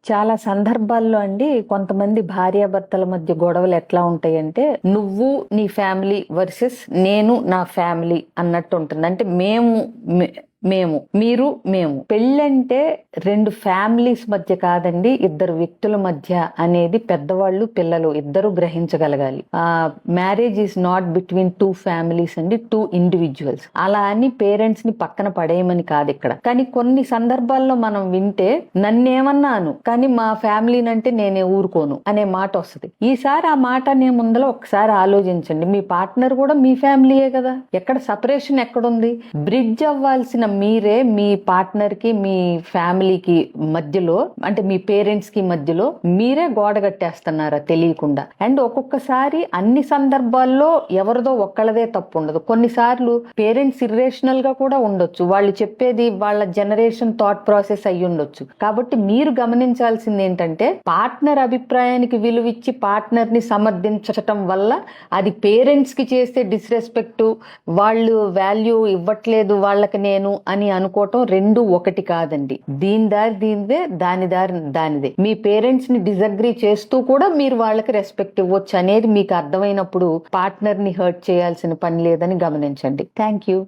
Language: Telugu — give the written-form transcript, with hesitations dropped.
చాలా సందర్భాల్లో అండి కొంతమంది భార్యాభర్తల మధ్య గొడవలు ఎట్లా ఉంటాయంటే, నువ్వు నీ ఫ్యామిలీ వర్సెస్ నేను నా ఫ్యామిలీ అన్నట్టు ఉంటుంది. అంటే మేము మీరు మేము. పెళ్ళంటే రెండు ఫ్యామిలీస్ మధ్య కాదండి, ఇద్దరు వ్యక్తుల మధ్య అనేది పెద్దవాళ్ళు పిల్లలు ఇద్దరు గ్రహించగలగాలి. Marriage is not between two families అండి, టూ ఇండివిజువల్స్. అలా అని పేరెంట్స్ ని పక్కన పడేయమని కాదు ఇక్కడ. కానీ కొన్ని సందర్భాల్లో మనం వింటే నన్నేమన్నాను కానీ మా ఫ్యామిలీని అంటే నేనే ఊరుకోను అనే మాట వస్తుంది. ఈసారి ఆ మాట అనే ముందర ఒకసారి ఆలోచించండి. మీ పార్ట్నర్ కూడా మీ ఫ్యామిలీయే కదా. ఎక్కడ సపరేషన్ ఎక్కడుంది? బ్రిడ్జ్ అవ్వాల్సిన మీరే మీ పార్ట్నర్ కి మీ ఫ్యామిలీకి మధ్యలో, అంటే మీ పేరెంట్స్ కి మధ్యలో మీరే గోడ కట్టేస్తున్నారా తెలియకుండా. అండ్ ఒక్కొక్కసారి అన్ని సందర్భాల్లో ఎవరిదో ఒక్కళ్ళదే తప్పు ఉండదు. కొన్నిసార్లు పేరెంట్స్ ఇర్రేషనల్ గా కూడా ఉండొచ్చు. వాళ్ళు చెప్పేది వాళ్ళ జనరేషన్ థాట్ ప్రాసెస్ అయ్యి ఉండొచ్చు. కాబట్టి మీరు గమనించాల్సింది ఏంటంటే, పార్ట్నర్ అభిప్రాయానికి విలువిచ్చి పార్ట్నర్ ని సమర్థించటం వల్ల అది పేరెంట్స్ కి చేసే డిస్రెస్పెక్ట్, వాళ్ళు వాల్యూ ఇవ్వట్లేదు వాళ్ళకి నేను అని అనుకోవటం రెండు ఒకటి కాదండి. దీని దారి దీనిదే, దాని దారి దానిదే. మీ పేరెంట్స్ ని డిజగ్రీ చేస్తూ కూడా మీరు వాళ్ళకి రెస్పెక్ట్ ఇవ్వచ్చు అనేది మీకు అర్థమైనప్పుడు పార్ట్నర్ ని హర్ట్ చేయాల్సిన పని లేదని గమనించండి. Thank you.